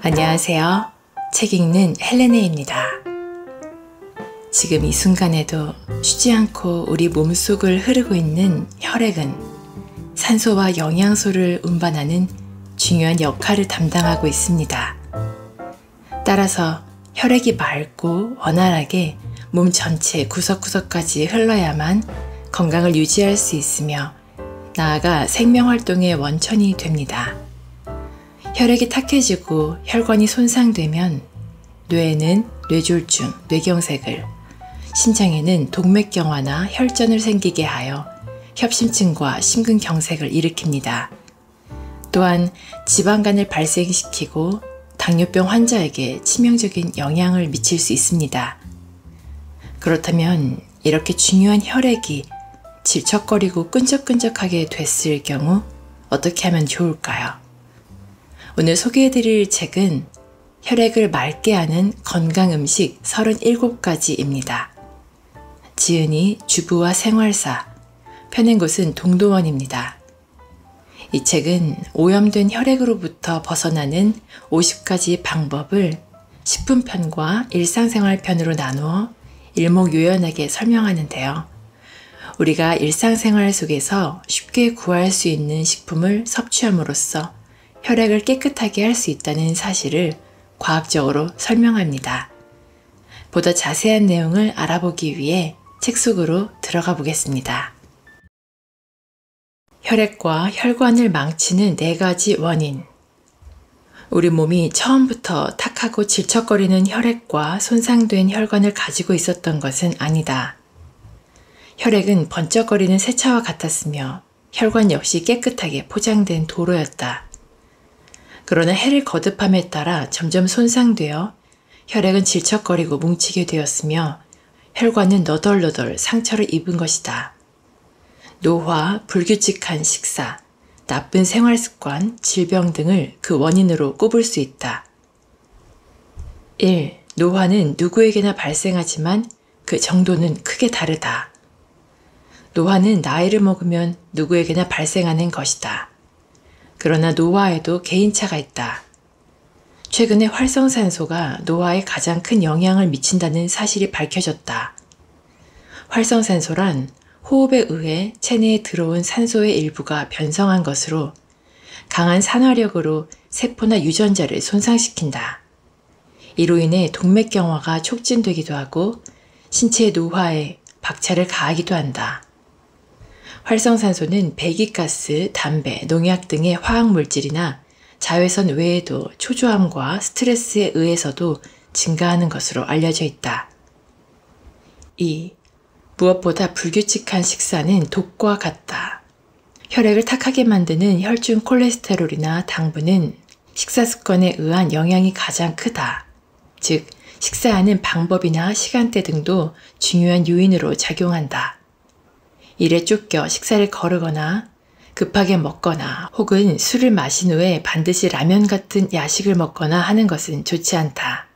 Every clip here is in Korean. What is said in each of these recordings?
안녕하세요. 책 읽는 헬레네입니다. 지금 이 순간에도 쉬지 않고 우리 몸속을 흐르고 있는 혈액은 산소와 영양소를 운반하는 중요한 역할을 담당하고 있습니다. 따라서 혈액이 맑고 원활하게 몸 전체 구석구석까지 흘러야만 건강을 유지할 수 있으며 나아가 생명활동의 원천이 됩니다. 혈액이 탁해지고 혈관이 손상되면 뇌에는 뇌졸중, 뇌경색을, 심장에는 동맥경화나 혈전을 생기게 하여 협심증과 심근경색을 일으킵니다. 또한 지방간을 발생시키고 당뇨병 환자에게 치명적인 영향을 미칠 수 있습니다. 그렇다면 이렇게 중요한 혈액이 질척거리고 끈적끈적하게 됐을 경우 어떻게 하면 좋을까요? 오늘 소개해드릴 책은 혈액을 맑게 하는 건강음식 37가지입니다. 지은이 주부와 생활사, 펴낸 곳은 동도원입니다. 이 책은 오염된 혈액으로부터 벗어나는 50가지 방법을 식품편과 일상생활편으로 나누어 일목요연하게 설명하는데요. 우리가 일상생활 속에서 쉽게 구할 수 있는 식품을 섭취함으로써 혈액을 깨끗하게 할 수 있다는 사실을 과학적으로 설명합니다. 보다 자세한 내용을 알아보기 위해 책 속으로 들어가 보겠습니다. 혈액과 혈관을 망치는 4가지 원인. 우리 몸이 처음부터 탁하고 질척거리는 혈액과 손상된 혈관을 가지고 있었던 것은 아니다. 혈액은 번쩍거리는 새차와 같았으며 혈관 역시 깨끗하게 포장된 도로였다. 그러나 해를 거듭함에 따라 점점 손상되어 혈액은 질척거리고 뭉치게 되었으며 혈관은 너덜너덜 상처를 입은 것이다. 노화, 불규칙한 식사, 나쁜 생활습관, 질병 등을 그 원인으로 꼽을 수 있다. 1. 노화는 누구에게나 발생하지만 그 정도는 크게 다르다. 노화는 나이를 먹으면 누구에게나 발생하는 것이다. 그러나 노화에도 개인차가 있다. 최근에 활성산소가 노화에 가장 큰 영향을 미친다는 사실이 밝혀졌다. 활성산소란 호흡에 의해 체내에 들어온 산소의 일부가 변성한 것으로 강한 산화력으로 세포나 유전자를 손상시킨다. 이로 인해 동맥경화가 촉진되기도 하고 신체의 노화에 박차를 가하기도 한다. 활성산소는 배기가스, 담배, 농약 등의 화학물질이나 자외선 외에도 초조함과 스트레스에 의해서도 증가하는 것으로 알려져 있다. 2. 무엇보다 불규칙한 식사는 독과 같다. 혈액을 탁하게 만드는 혈중 콜레스테롤이나 당분은 식사 습관에 의한 영향이 가장 크다. 즉, 식사하는 방법이나 시간대 등도 중요한 요인으로 작용한다. 일에 쫓겨 식사를 거르거나 급하게 먹거나 혹은 술을 마신 후에 반드시 라면 같은 야식을 먹거나 하는 것은 좋지 않다.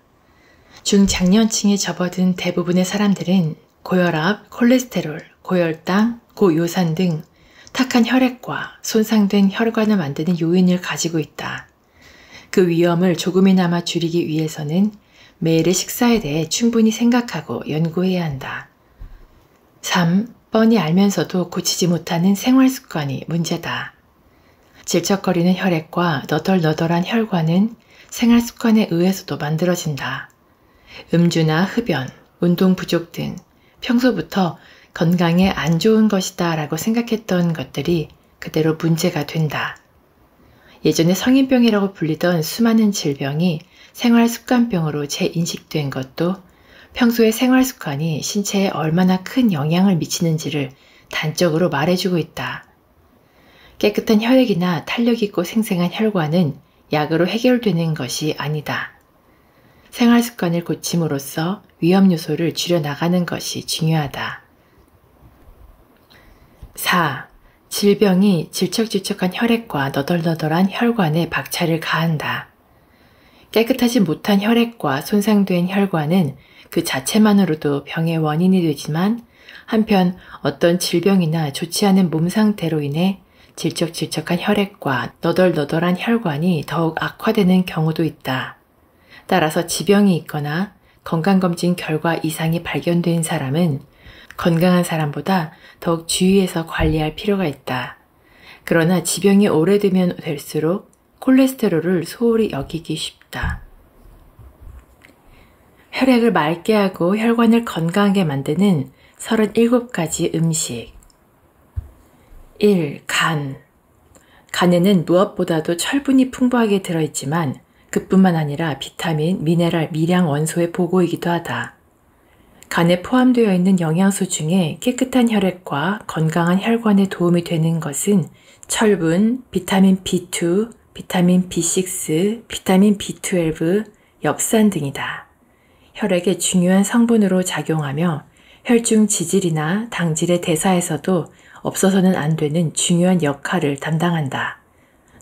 중장년층에 접어든 대부분의 사람들은 고혈압, 콜레스테롤, 고혈당, 고요산 등 탁한 혈액과 손상된 혈관을 만드는 요인을 가지고 있다. 그 위험을 조금이나마 줄이기 위해서는 매일의 식사에 대해 충분히 생각하고 연구해야 한다. 3. 뻔히 알면서도 고치지 못하는 생활습관이 문제다. 질척거리는 혈액과 너덜너덜한 혈관은 생활습관에 의해서도 만들어진다. 음주나 흡연, 운동 부족 등 평소부터 건강에 안 좋은 것이다 라고 생각했던 것들이 그대로 문제가 된다. 예전에 성인병이라고 불리던 수많은 질병이 생활습관병으로 재인식된 것도 평소의 생활습관이 신체에 얼마나 큰 영향을 미치는지를 단적으로 말해주고 있다. 깨끗한 혈액이나 탄력 있고 생생한 혈관은 약으로 해결되는 것이 아니다. 생활습관을 고침으로써 위험 요소를 줄여나가는 것이 중요하다. 4. 질병이 질척질척한 혈액과 너덜너덜한 혈관에 박차를 가한다. 깨끗하지 못한 혈액과 손상된 혈관은 그 자체만으로도 병의 원인이 되지만 한편 어떤 질병이나 좋지 않은 몸 상태로 인해 질척질척한 혈액과 너덜너덜한 혈관이 더욱 악화되는 경우도 있다. 따라서 지병이 있거나 건강검진 결과 이상이 발견된 사람은 건강한 사람보다 더욱 주의해서 관리할 필요가 있다. 그러나 지병이 오래되면 될수록 콜레스테롤을 소홀히 여기기 쉽다. 혈액을 맑게 하고 혈관을 건강하게 만드는 37가지 음식. 1. 간. 간에는 무엇보다도 철분이 풍부하게 들어있지만 그뿐만 아니라 비타민, 미네랄, 미량 원소의 보고이기도 하다. 간에 포함되어 있는 영양소 중에 깨끗한 혈액과 건강한 혈관에 도움이 되는 것은 철분, 비타민 B2, 비타민 B6, 비타민 B12, 엽산 등이다. 혈액의 중요한 성분으로 작용하며 혈중 지질이나 당질의 대사에서도 없어서는 안 되는 중요한 역할을 담당한다.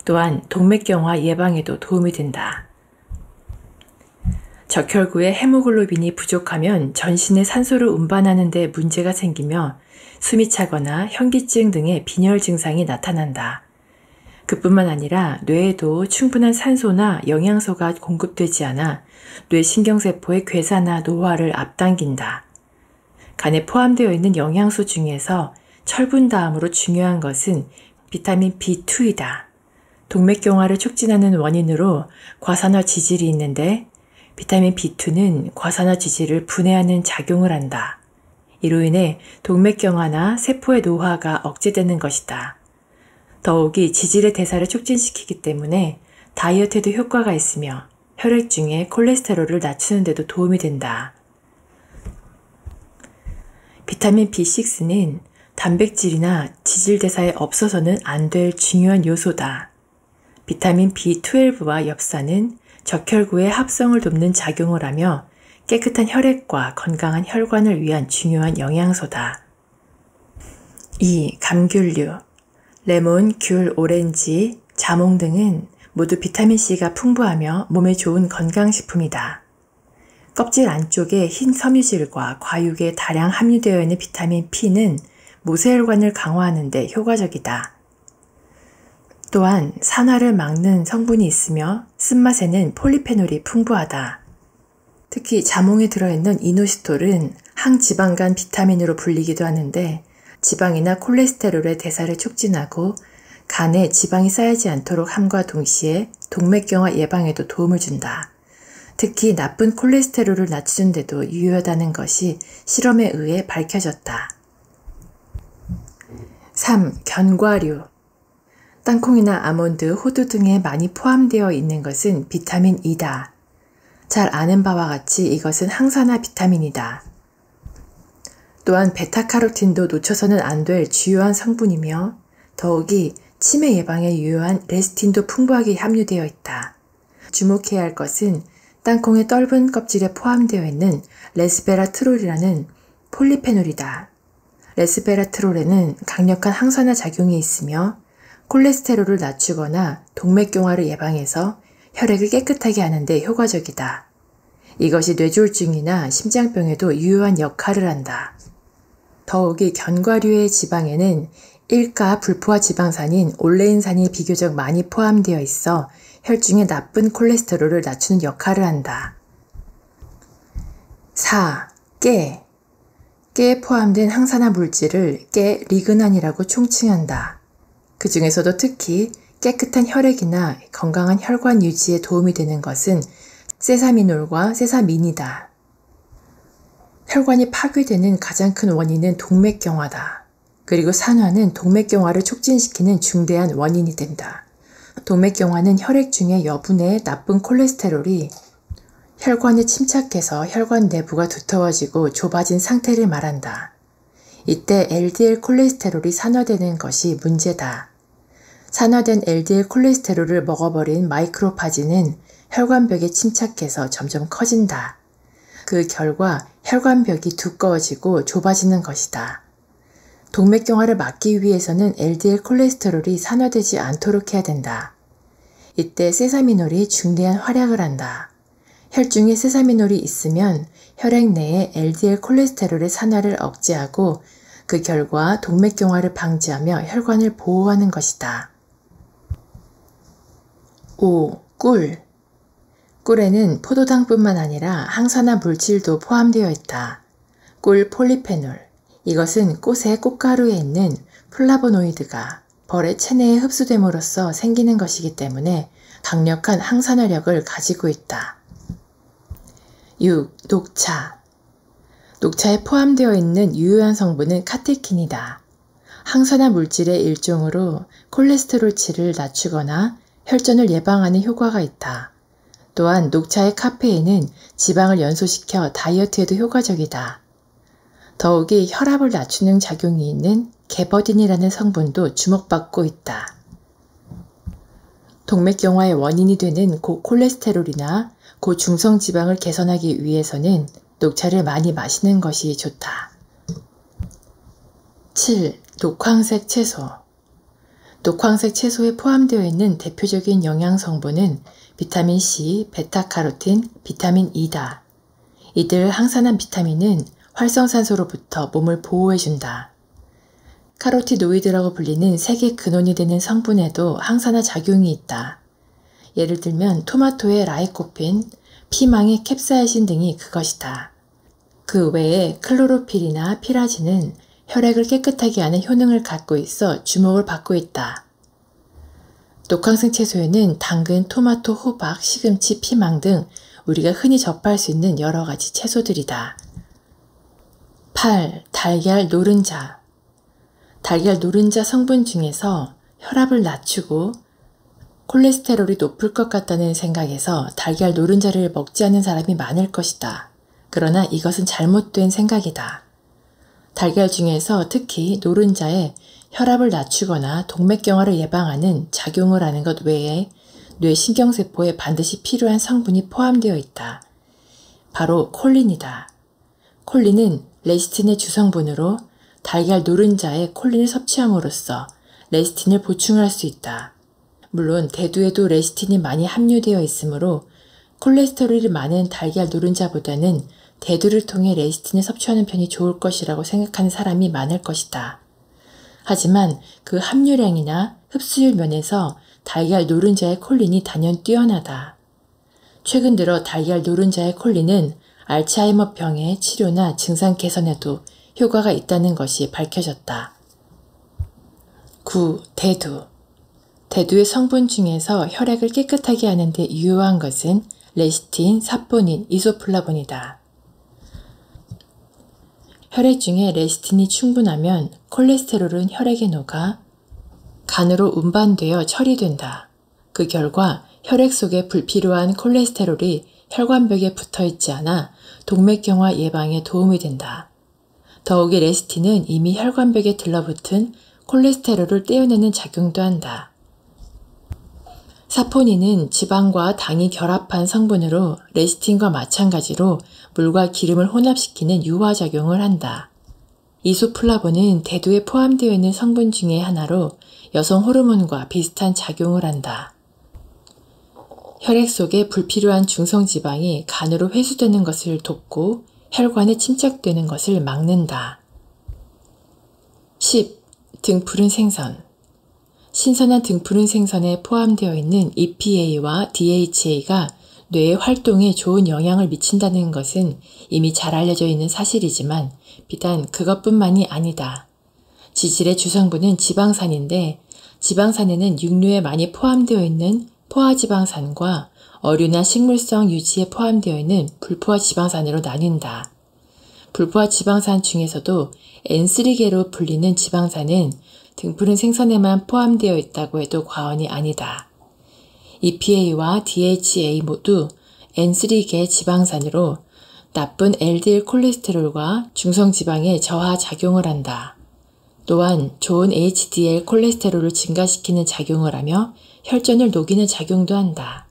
또한 동맥경화 예방에도 도움이 된다. 적혈구의 헤모글로빈이 부족하면 전신에 산소를 운반하는 데 문제가 생기며 숨이 차거나 현기증 등의 빈혈 증상이 나타난다. 그뿐만 아니라 뇌에도 충분한 산소나 영양소가 공급되지 않아 뇌신경세포의 괴사나 노화를 앞당긴다. 간에 포함되어 있는 영양소 중에서 철분 다음으로 중요한 것은 비타민 B2이다. 동맥경화를 촉진하는 원인으로 과산화 지질이 있는데 비타민 B2는 과산화 지질을 분해하는 작용을 한다. 이로 인해 동맥경화나 세포의 노화가 억제되는 것이다. 더욱이 지질의 대사를 촉진시키기 때문에 다이어트에도 효과가 있으며 혈액 중에 콜레스테롤을 낮추는 데도 도움이 된다. 비타민 B6는 단백질이나 지질 대사에 없어서는 안 될 중요한 요소다. 비타민 B12와 엽산은 적혈구의 합성을 돕는 작용을 하며 깨끗한 혈액과 건강한 혈관을 위한 중요한 영양소다. 2. 감귤류. 레몬, 귤, 오렌지, 자몽 등은 모두 비타민C가 풍부하며 몸에 좋은 건강식품이다. 껍질 안쪽에 흰 섬유질과 과육에 다량 함유되어 있는 비타민 P는 모세혈관을 강화하는 데 효과적이다. 또한 산화를 막는 성분이 있으며 쓴맛에는 폴리페놀이 풍부하다. 특히 자몽에 들어있는 이노시톨은 항지방간 비타민으로 불리기도 하는데 지방이나 콜레스테롤의 대사를 촉진하고 간에 지방이 쌓이지 않도록 함과 동시에 동맥경화 예방에도 도움을 준다. 특히 나쁜 콜레스테롤을 낮추는 데도 유효하다는 것이 실험에 의해 밝혀졌다. 3. 견과류. 땅콩이나 아몬드, 호두 등에 많이 포함되어 있는 것은 비타민 E다. 잘 아는 바와 같이 이것은 항산화 비타민이다. 또한 베타카로틴도 놓쳐서는 안 될 주요한 성분이며 더욱이 치매 예방에 유효한 레스틴도 풍부하게 함유되어 있다. 주목해야 할 것은 땅콩의 떫은 껍질에 포함되어 있는 레스베라트롤이라는 폴리페놀이다. 레스베라트롤에는 강력한 항산화 작용이 있으며 콜레스테롤을 낮추거나 동맥경화를 예방해서 혈액을 깨끗하게 하는 데 효과적이다. 이것이 뇌졸중이나 심장병에도 유효한 역할을 한다. 더욱이 견과류의 지방에는 일가 불포화 지방산인 올레인산이 비교적 많이 포함되어 있어 혈중의 나쁜 콜레스테롤을 낮추는 역할을 한다. 4. 깨. 깨에 포함된 항산화 물질을 깨 리그난이라고 총칭한다. 그 중에서도 특히 깨끗한 혈액이나 건강한 혈관 유지에 도움이 되는 것은 세사미놀과 세사민이다. 혈관이 파괴되는 가장 큰 원인은 동맥경화다. 그리고 산화는 동맥경화를 촉진시키는 중대한 원인이 된다. 동맥경화는 혈액 중에 여분의 나쁜 콜레스테롤이 혈관에 침착해서 혈관 내부가 두터워지고 좁아진 상태를 말한다. 이때 LDL 콜레스테롤이 산화되는 것이 문제다. 산화된 LDL 콜레스테롤을 먹어버린 마이크로파지는 혈관벽에 침착해서 점점 커진다. 그 결과 혈관벽이 두꺼워지고 좁아지는 것이다. 동맥경화를 막기 위해서는 LDL 콜레스테롤이 산화되지 않도록 해야 된다. 이때 세사미놀이 중대한 활약을 한다. 혈중에 세사미놀이 있으면 혈액 내에 LDL 콜레스테롤의 산화를 억제하고 그 결과 동맥경화를 방지하며 혈관을 보호하는 것이다. 5. 꿀. 꿀에는 포도당뿐만 아니라 항산화 물질도 포함되어 있다. 꿀 폴리페놀. 이것은 꽃의 꽃가루에 있는 플라보노이드가 벌의 체내에 흡수됨으로써 생기는 것이기 때문에 강력한 항산화력을 가지고 있다. 6. 녹차. 녹차에 포함되어 있는 유효한 성분은 카테킨이다. 항산화 물질의 일종으로 콜레스테롤치를 낮추거나 혈전을 예방하는 효과가 있다. 또한 녹차의 카페인은 지방을 연소시켜 다이어트에도 효과적이다. 더욱이 혈압을 낮추는 작용이 있는 게버딘이라는 성분도 주목받고 있다. 동맥경화의 원인이 되는 고콜레스테롤이나 고중성 지방을 개선하기 위해서는 녹차를 많이 마시는 것이 좋다. 7. 녹황색 채소. 녹황색 채소에 포함되어 있는 대표적인 영양성분은 비타민C, 베타카로틴, 비타민 E다. 이들 항산화 비타민은 활성산소로부터 몸을 보호해준다. 카로티노이드라고 불리는 색의 근원이 되는 성분에도 항산화 작용이 있다. 예를 들면 토마토의 라이코펜, 피망의 캡사이신 등이 그것이다. 그 외에 클로로필이나 피라진은 혈액을 깨끗하게 하는 효능을 갖고 있어 주목을 받고 있다. 녹황색 채소에는 당근, 토마토, 호박, 시금치, 피망 등 우리가 흔히 접할 수 있는 여러 가지 채소들이다. 8. 달걀 노른자. 달걀 노른자 성분 중에서 혈압을 낮추고 콜레스테롤이 높을 것 같다는 생각에서 달걀 노른자를 먹지 않는 사람이 많을 것이다. 그러나 이것은 잘못된 생각이다. 달걀 중에서 특히 노른자에 혈압을 낮추거나 동맥경화를 예방하는 작용을 하는 것 외에 뇌신경세포에 반드시 필요한 성분이 포함되어 있다. 바로 콜린이다. 콜린은 레시틴의 주성분으로 달걀 노른자에 콜린을 섭취함으로써 레시틴을 보충할 수 있다. 물론 대두에도 레시틴이 많이 함유되어 있으므로 콜레스테롤이 많은 달걀 노른자보다는 대두를 통해 레시틴을 섭취하는 편이 좋을 것이라고 생각하는 사람이 많을 것이다. 하지만 그 함유량이나 흡수율 면에서 달걀 노른자의 콜린이 단연 뛰어나다. 최근 들어 달걀 노른자의 콜린은 알츠하이머병의 치료나 증상 개선에도 효과가 있다는 것이 밝혀졌다. 9. 대두. 대두의 성분 중에서 혈액을 깨끗하게 하는 데 유효한 것은 레시틴, 사포닌, 이소플라본이다. 혈액 중에 레시틴이 충분하면 콜레스테롤은 혈액에 녹아 간으로 운반되어 처리된다. 그 결과 혈액 속에 불필요한 콜레스테롤이 혈관벽에 붙어있지 않아 동맥경화 예방에 도움이 된다. 더욱이 레시틴은 이미 혈관벽에 들러붙은 콜레스테롤을 떼어내는 작용도 한다. 사포닌은 지방과 당이 결합한 성분으로 레시틴과 마찬가지로 물과 기름을 혼합시키는 유화작용을 한다. 이소플라본은 대두에 포함되어 있는 성분 중의 하나로 여성 호르몬과 비슷한 작용을 한다. 혈액 속에 불필요한 중성지방이 간으로 회수되는 것을 돕고 혈관에 침착되는 것을 막는다. 10. 등푸른 생선. 신선한 등푸른 생선에 포함되어 있는 EPA와 DHA가 뇌의 활동에 좋은 영향을 미친다는 것은 이미 잘 알려져 있는 사실이지만 비단 그것뿐만이 아니다. 지질의 주성분은 지방산인데 지방산에는 육류에 많이 포함되어 있는 포화지방산과 어류나 식물성 유지에 포함되어 있는 불포화지방산으로 나뉜다. 불포화지방산 중에서도 N3계로 불리는 지방산은 등푸른 생선에만 포함되어 있다고 해도 과언이 아니다. EPA와 DHA 모두 N3계 지방산으로 나쁜 LDL 콜레스테롤과 중성지방에 저하작용을 한다. 또한 좋은 HDL 콜레스테롤을 증가시키는 작용을 하며 혈전을 녹이는 작용도 한다.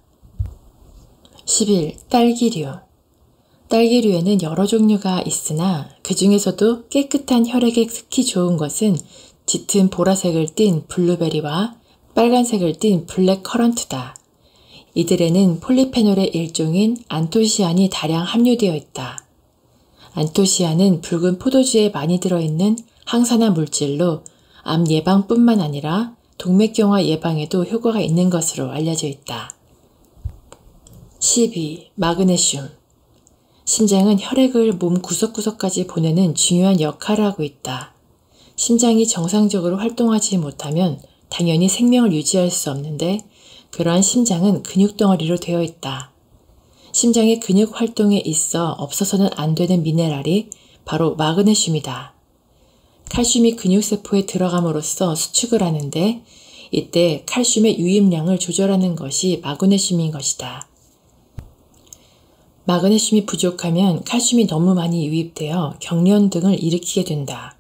11. 딸기류. 딸기류에는 여러 종류가 있으나 그 중에서도 깨끗한 혈액에 특히 좋은 것은 짙은 보라색을 띤 블루베리와 빨간색을 띤 블랙 커런트다. 이들에는 폴리페놀의 일종인 안토시안이 다량 함유되어 있다. 안토시안은 붉은 포도주에 많이 들어있는 항산화 물질로 암 예방뿐만 아니라 동맥경화 예방에도 효과가 있는 것으로 알려져 있다. 12. 마그네슘. 심장은 혈액을 몸 구석구석까지 보내는 중요한 역할을 하고 있다. 심장이 정상적으로 활동하지 못하면 당연히 생명을 유지할 수 없는데 그러한 심장은 근육덩어리로 되어 있다. 심장의 근육 활동에 있어 없어서는 안 되는 미네랄이 바로 마그네슘이다. 칼슘이 근육세포에 들어감으로써 수축을 하는데 이때 칼슘의 유입량을 조절하는 것이 마그네슘인 것이다. 마그네슘이 부족하면 칼슘이 너무 많이 유입되어 경련 등을 일으키게 된다.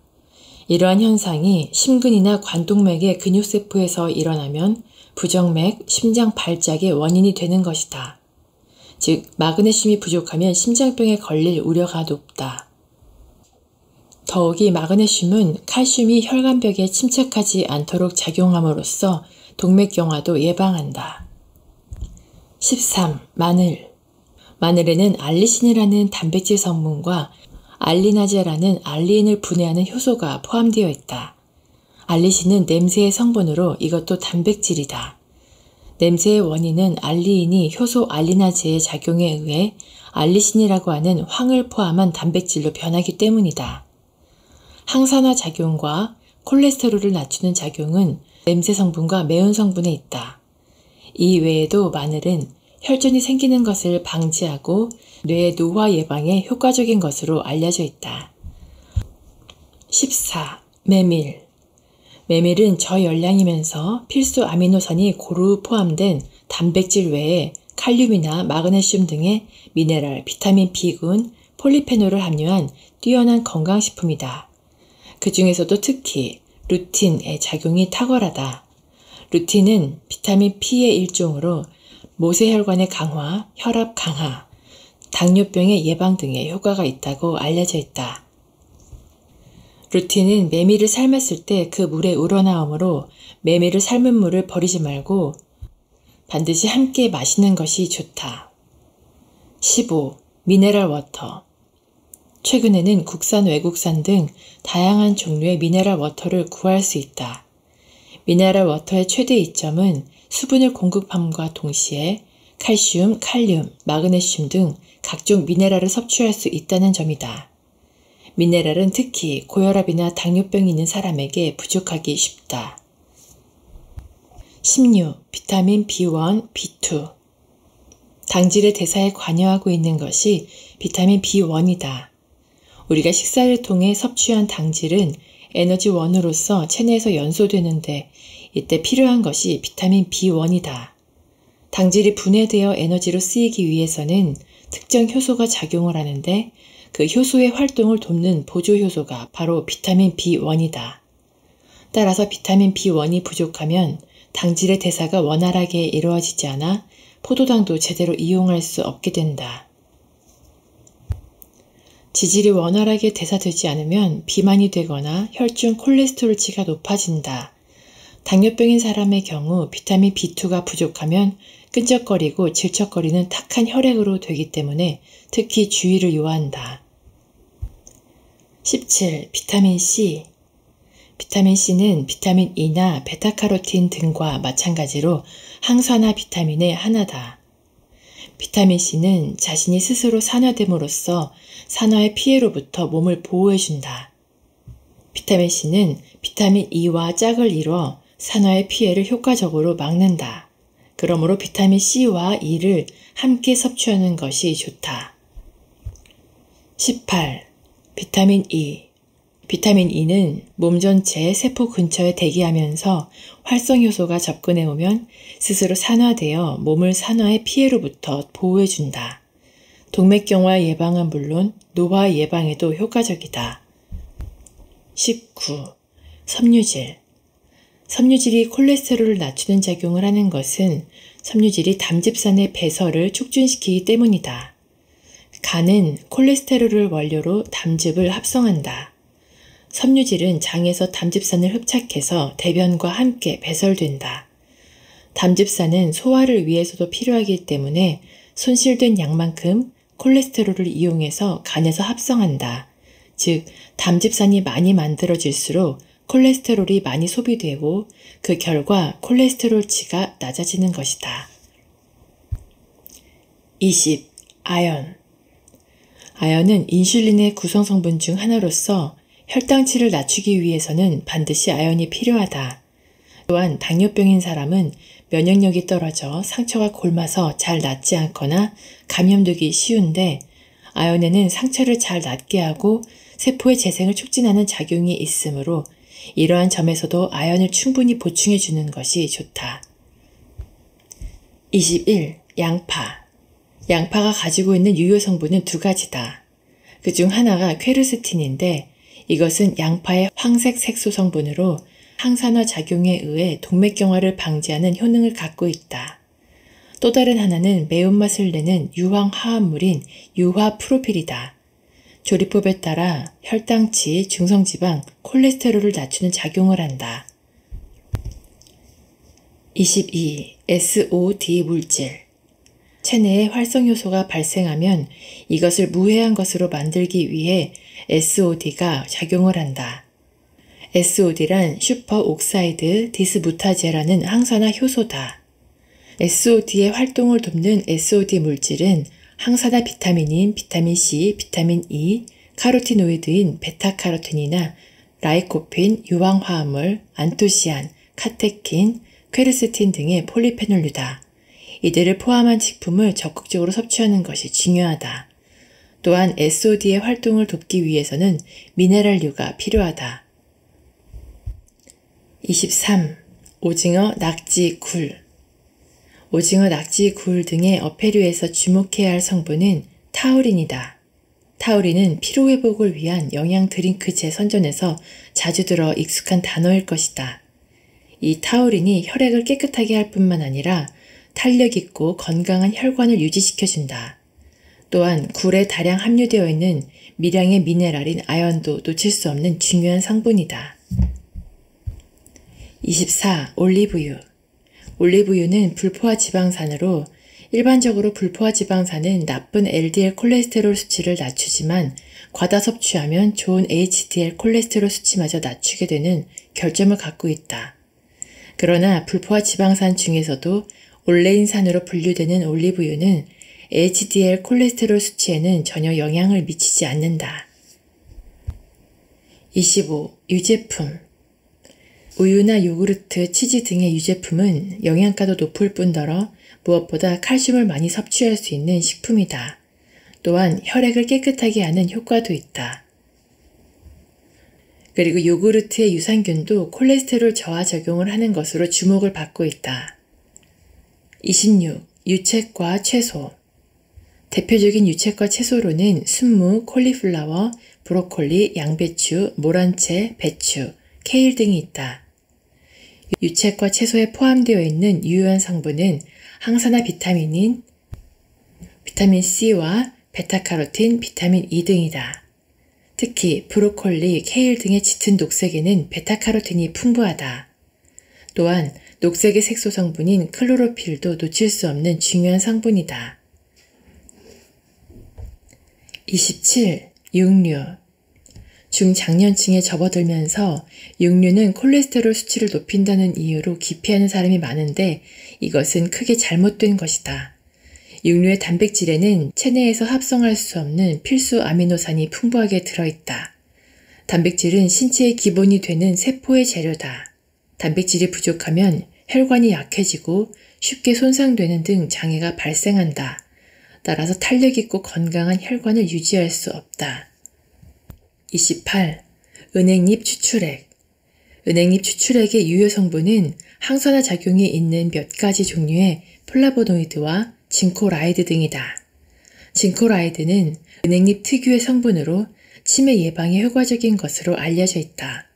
이러한 현상이 심근이나 관동맥의 근육세포에서 일어나면 부정맥, 심장 발작의 원인이 되는 것이다. 즉, 마그네슘이 부족하면 심장병에 걸릴 우려가 높다. 더욱이 마그네슘은 칼슘이 혈관벽에 침착하지 않도록 작용함으로써 동맥경화도 예방한다. 13. 마늘. 마늘에는 알리신이라는 단백질 성분과 알리나제라는 알리인을 분해하는 효소가 포함되어 있다. 알리신은 냄새의 성분으로 이것도 단백질이다. 냄새의 원인은 알리인이 효소 알리나제의 작용에 의해 알리신이라고 하는 황을 포함한 단백질로 변하기 때문이다. 항산화 작용과 콜레스테롤을 낮추는 작용은 냄새 성분과 매운 성분에 있다. 이 외에도 마늘은 혈전이 생기는 것을 방지하고 뇌의 노화 예방에 효과적인 것으로 알려져 있다. 14. 메밀. 메밀은 저열량이면서 필수 아미노산이 고루 포함된 단백질 외에 칼륨이나 마그네슘 등의 미네랄, 비타민 B군, 폴리페놀을 함유한 뛰어난 건강식품이다. 그 중에서도 특히 루틴의 작용이 탁월하다. 루틴은 비타민 P의 일종으로 모세혈관의 강화, 혈압 강화, 당뇨병의 예방 등에 효과가 있다고 알려져 있다. 루틴은 메밀을 삶았을 때 그 물에 우러나오므로 메밀을 삶은 물을 버리지 말고 반드시 함께 마시는 것이 좋다. 15. 미네랄 워터. 최근에는 국산, 외국산 등 다양한 종류의 미네랄 워터를 구할 수 있다. 미네랄 워터의 최대 이점은 수분을 공급함과 동시에 칼슘, 칼륨, 마그네슘 등 각종 미네랄을 섭취할 수 있다는 점이다. 미네랄은 특히 고혈압이나 당뇨병이 있는 사람에게 부족하기 쉽다. 16. 비타민 B1, B2. 당질의 대사에 관여하고 있는 것이 비타민 B1이다. 우리가 식사를 통해 섭취한 당질은 에너지원으로서 체내에서 연소되는데 이때 필요한 것이 비타민 B1이다. 당질이 분해되어 에너지로 쓰이기 위해서는 특정 효소가 작용을 하는데 그 효소의 활동을 돕는 보조효소가 바로 비타민 B1이다. 따라서 비타민 B1이 부족하면 당질의 대사가 원활하게 이루어지지 않아 포도당도 제대로 이용할 수 없게 된다. 지질이 원활하게 대사되지 않으면 비만이 되거나 혈중 콜레스테롤치가 높아진다. 당뇨병인 사람의 경우 비타민 B2가 부족하면 끈적거리고 질척거리는 탁한 혈액으로 되기 때문에 특히 주의를 요한다. 17. 비타민 C. 비타민 C는 비타민 E나 베타카로틴 등과 마찬가지로 항산화 비타민의 하나다. 비타민 C는 자신이 스스로 산화됨으로써 산화의 피해로부터 몸을 보호해준다. 비타민 C는 비타민 E와 짝을 이뤄 산화의 피해를 효과적으로 막는다. 그러므로 비타민 C와 E를 함께 섭취하는 것이 좋다. 18. 비타민 E. 비타민 E는 몸 전체 세포 근처에 대기하면서 활성효소가 접근해오면 스스로 산화되어 몸을 산화의 피해로부터 보호해준다. 동맥경화 예방은 물론 노화 예방에도 효과적이다. 19. 섬유질. 섬유질이 콜레스테롤을 낮추는 작용을 하는 것은 섬유질이 담즙산의 배설을 촉진시키기 때문이다. 간은 콜레스테롤을 원료로 담즙을 합성한다. 섬유질은 장에서 담즙산을 흡착해서 대변과 함께 배설된다. 담즙산은 소화를 위해서도 필요하기 때문에 손실된 양만큼 콜레스테롤을 이용해서 간에서 합성한다. 즉 담즙산이 많이 만들어질수록 콜레스테롤이 많이 소비되고 그 결과 콜레스테롤치가 낮아지는 것이다. 20. 아연. 아연은 인슐린의 구성성분 중 하나로서 혈당치를 낮추기 위해서는 반드시 아연이 필요하다. 또한 당뇨병인 사람은 면역력이 떨어져 상처가 곪아서 잘 낫지 않거나 감염되기 쉬운데 아연에는 상처를 잘 낫게 하고 세포의 재생을 촉진하는 작용이 있으므로 이러한 점에서도 아연을 충분히 보충해 주는 것이 좋다. 21. 양파. 양파가 가지고 있는 유효 성분은 두 가지다. 그중 하나가 퀘르세틴인데 이것은 양파의 황색 색소 성분으로 항산화 작용에 의해 동맥경화를 방지하는 효능을 갖고 있다. 또 다른 하나는 매운맛을 내는 유황 화합물인 유화프로필이다. 조리법에 따라 혈당치, 중성지방, 콜레스테롤을 낮추는 작용을 한다. 22. SOD 물질. 체내에 활성효소가 발생하면 이것을 무해한 것으로 만들기 위해 SOD가 작용을 한다. SOD란 슈퍼옥사이드 디스무타제라는 항산화 효소다. SOD의 활동을 돕는 SOD 물질은 항산화 비타민인 비타민C, 비타민 E, 카로티노이드인 베타카로틴이나 라이코핀, 유황화합물, 안토시안, 카테킨, 퀘르세틴 등의 폴리페놀류다. 이들을 포함한 식품을 적극적으로 섭취하는 것이 중요하다. 또한 SOD의 활동을 돕기 위해서는 미네랄류가 필요하다. 23. 오징어, 낙지, 굴. 오징어, 낙지, 굴 등의 어패류에서 주목해야 할 성분은 타우린이다. 타우린은 피로회복을 위한 영양 드링크제 선전에서 자주 들어 익숙한 단어일 것이다. 이 타우린이 혈액을 깨끗하게 할 뿐만 아니라 탄력 있고 건강한 혈관을 유지시켜준다. 또한 굴에 다량 함유되어 있는 미량의 미네랄인 아연도 놓칠 수 없는 중요한 성분이다. 24. 올리브유. 올리브유는 불포화 지방산으로 일반적으로 불포화 지방산은 나쁜 LDL 콜레스테롤 수치를 낮추지만 과다 섭취하면 좋은 HDL 콜레스테롤 수치마저 낮추게 되는 결점을 갖고 있다. 그러나 불포화 지방산 중에서도 올레인산으로 분류되는 올리브유는 HDL 콜레스테롤 수치에는 전혀 영향을 미치지 않는다. 25. 유제품. 우유나 요구르트, 치즈 등의 유제품은 영양가도 높을 뿐더러 무엇보다 칼슘을 많이 섭취할 수 있는 식품이다. 또한 혈액을 깨끗하게 하는 효과도 있다. 그리고 요구르트의 유산균도 콜레스테롤 저하 작용을 하는 것으로 주목을 받고 있다. 26. 유채과 채소. 대표적인 유채과 채소로는 순무, 콜리플라워, 브로콜리, 양배추, 모란채, 배추, 케일 등이 있다. 유채과 채소에 포함되어 있는 유효한 성분은 항산화 비타민인 비타민 C와 베타카로틴, 비타민 E 등이다. 특히 브로콜리, 케일 등의 짙은 녹색에는 베타카로틴이 풍부하다. 또한 녹색의 색소 성분인 클로로필도 놓칠 수 없는 중요한 성분이다. 27. 육류. 중장년층에 접어들면서 육류는 콜레스테롤 수치를 높인다는 이유로 기피하는 사람이 많은데 이것은 크게 잘못된 것이다. 육류의 단백질에는 체내에서 합성할 수 없는 필수 아미노산이 풍부하게 들어있다. 단백질은 신체의 기본이 되는 세포의 재료다. 단백질이 부족하면 혈관이 약해지고 쉽게 손상되는 등 장애가 발생한다. 따라서 탄력 있고 건강한 혈관을 유지할 수 없다. 28. 은행잎 추출액. 은행잎 추출액의 유효 성분은 항산화 작용이 있는 몇 가지 종류의 플라보노이드와 징코라이드 등이다. 징코라이드는 은행잎 특유의 성분으로 치매 예방에 효과적인 것으로 알려져 있다.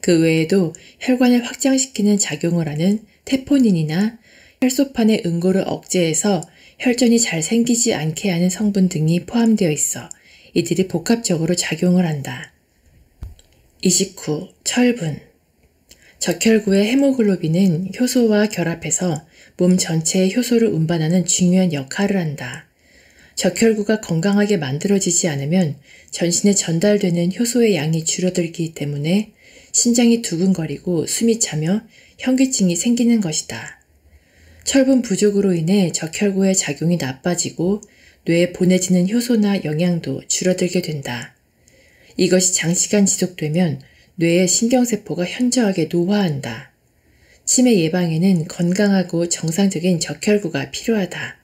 그 외에도 혈관을 확장시키는 작용을 하는 테포닌이나 혈소판의 응고를 억제해서 혈전이 잘 생기지 않게 하는 성분 등이 포함되어 있어 이들이 복합적으로 작용을 한다. 29. 철분. 적혈구의 헤모글로빈은 효소와 결합해서 몸 전체의 효소를 운반하는 중요한 역할을 한다. 적혈구가 건강하게 만들어지지 않으면 전신에 전달되는 효소의 양이 줄어들기 때문에 심장이 두근거리고 숨이 차며 현기증이 생기는 것이다. 철분 부족으로 인해 적혈구의 작용이 나빠지고 뇌에 보내지는 효소나 영양도 줄어들게 된다. 이것이 장시간 지속되면 뇌의 신경세포가 현저하게 노화한다. 치매 예방에는 건강하고 정상적인 적혈구가 필요하다.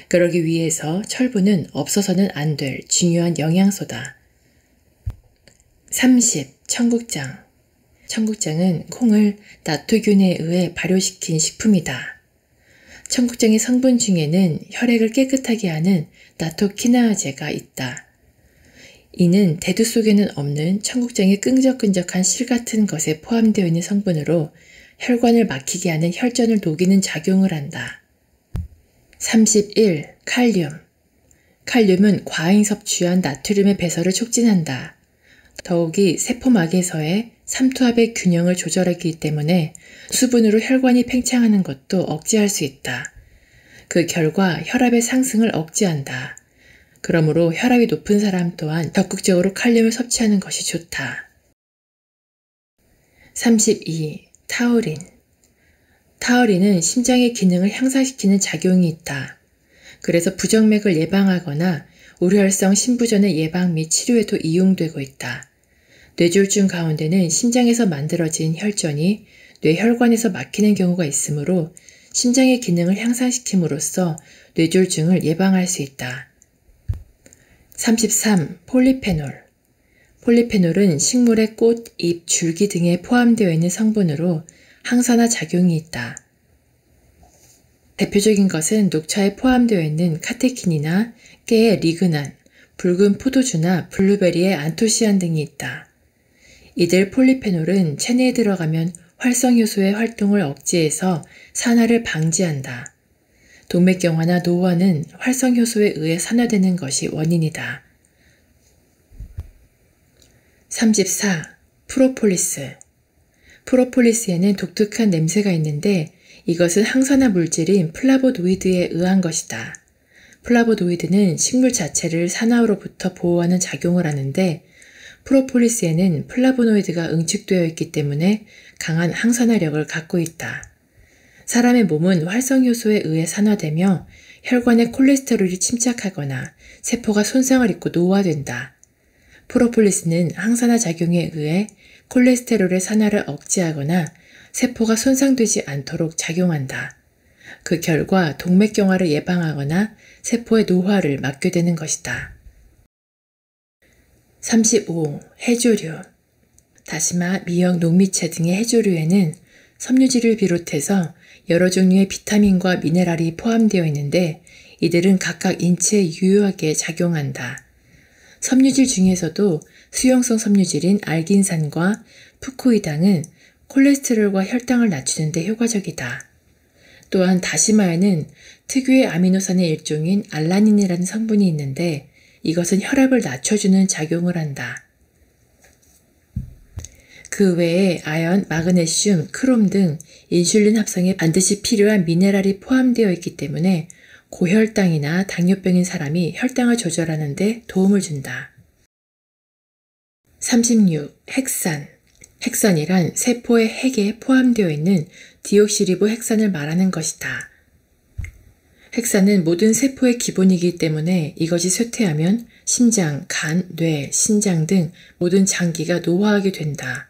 그러기 위해서 철분은 없어서는 안 될 중요한 영양소다. 30. 청국장. 청국장은 콩을 나토균에 의해 발효시킨 식품이다. 청국장의 성분 중에는 혈액을 깨끗하게 하는 나토키나아제가 있다. 이는 대두 속에는 없는 청국장의 끈적끈적한 실 같은 것에 포함되어 있는 성분으로 혈관을 막히게 하는 혈전을 녹이는 작용을 한다. 31. 칼륨. 칼륨은 과잉 섭취한 나트륨의 배설을 촉진한다. 더욱이 세포막에서의 삼투압의 균형을 조절하기 때문에 수분으로 혈관이 팽창하는 것도 억제할 수 있다. 그 결과 혈압의 상승을 억제한다. 그러므로 혈압이 높은 사람 또한 적극적으로 칼륨을 섭취하는 것이 좋다. 32. 타우린. 타우린은 심장의 기능을 향상시키는 작용이 있다. 그래서 부정맥을 예방하거나 우려혈성 심부전의 예방 및 치료에도 이용되고 있다. 뇌졸중 가운데는 심장에서 만들어진 혈전이 뇌혈관에서 막히는 경우가 있으므로 심장의 기능을 향상시킴으로써 뇌졸중을 예방할 수 있다. 33. 폴리페놀. 폴리페놀은 식물의 꽃, 잎, 줄기 등에 포함되어 있는 성분으로 항산화 작용이 있다. 대표적인 것은 녹차에 포함되어 있는 카테킨이나 깨의 리그난, 붉은 포도주나 블루베리의 안토시안 등이 있다. 이들 폴리페놀은 체내에 들어가면 활성효소의 활동을 억제해서 산화를 방지한다. 동맥경화나 노화는 활성효소에 의해 산화되는 것이 원인이다. 34. 프로폴리스. 프로폴리스에는 독특한 냄새가 있는데 이것은 항산화 물질인 플라보노이드에 의한 것이다. 플라보노이드는 식물 자체를 산화로부터 보호하는 작용을 하는데 프로폴리스에는 플라보노이드가 응축되어 있기 때문에 강한 항산화력을 갖고 있다. 사람의 몸은 활성효소에 의해 산화되며 혈관에 콜레스테롤이 침착하거나 세포가 손상을 입고 노화된다. 프로폴리스는 항산화 작용에 의해 콜레스테롤의 산화를 억제하거나 세포가 손상되지 않도록 작용한다. 그 결과 동맥경화를 예방하거나 세포의 노화를 막게 되는 것이다. 35. 해조류. 다시마, 미역, 녹미채 등의 해조류에는 섬유질을 비롯해서 여러 종류의 비타민과 미네랄이 포함되어 있는데 이들은 각각 인체에 유효하게 작용한다. 섬유질 중에서도 수용성 섬유질인 알긴산과 푸코이당은 콜레스테롤과 혈당을 낮추는 데 효과적이다. 또한 다시마에는 특유의 아미노산의 일종인 알라닌이라는 성분이 있는데 이것은 혈압을 낮춰주는 작용을 한다. 그 외에 아연, 마그네슘, 크롬 등 인슐린 합성에 반드시 필요한 미네랄이 포함되어 있기 때문에 고혈당이나 당뇨병인 사람이 혈당을 조절하는 데 도움을 준다. 36. 핵산. 핵산이란 세포의 핵에 포함되어 있는 디옥시리보 핵산을 말하는 것이다. 핵산은 모든 세포의 기본이기 때문에 이것이 쇠퇴하면 심장, 간, 뇌, 신장 등 모든 장기가 노화하게 된다.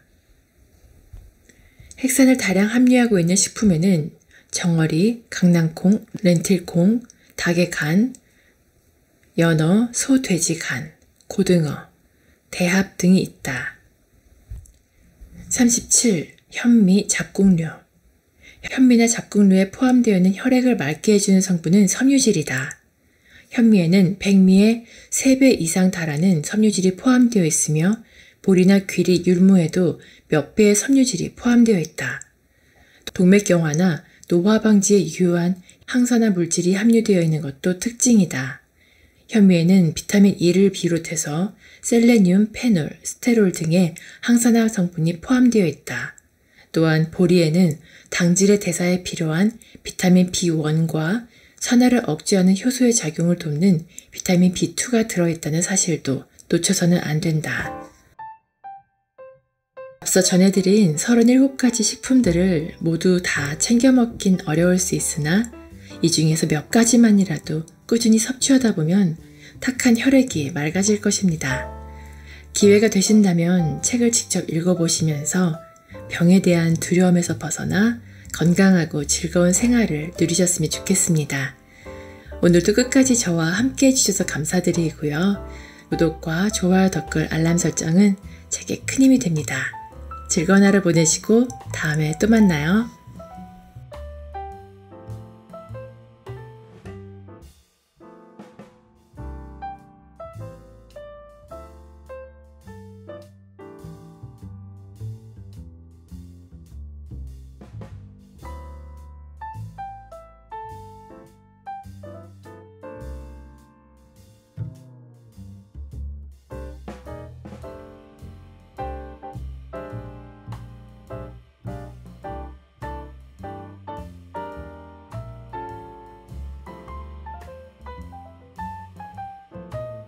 핵산을 다량 함유하고 있는 식품에는 정어리, 강낭콩, 렌틸콩, 닭의 간, 연어, 소, 돼지 간, 고등어, 대합 등이 있다. 37. 현미, 잡곡류. 현미나 잡곡류에 포함되어 있는 혈액을 맑게 해주는 성분은 섬유질이다. 현미에는 백미의 3배 이상 달하는 섬유질이 포함되어 있으며 보리나 귀리, 율무에도 몇 배의 섬유질이 포함되어 있다. 동맥경화나 노화 방지에 유효한 항산화 물질이 함유되어 있는 것도 특징이다. 현미에는 비타민 E를 비롯해서 셀레늄, 페놀, 스테롤 등의 항산화 성분이 포함되어 있다. 또한 보리에는 당질의 대사에 필요한 비타민 B1과 산화를 억제하는 효소의 작용을 돕는 비타민 B2가 들어있다는 사실도 놓쳐서는 안 된다. 앞서 전해드린 37가지 식품들을 모두 다 챙겨 먹긴 어려울 수 있으나 이 중에서 몇 가지만이라도 꾸준히 섭취하다 보면 탁한 혈액이 맑아질 것입니다. 기회가 되신다면 책을 직접 읽어보시면서 병에 대한 두려움에서 벗어나 건강하고 즐거운 생활을 누리셨으면 좋겠습니다. 오늘도 끝까지 저와 함께 해주셔서 감사드리고요. 구독과 좋아요, 댓글, 알람 설정은 제게 큰 힘이 됩니다. 즐거운 하루 보내시고 다음에 또 만나요.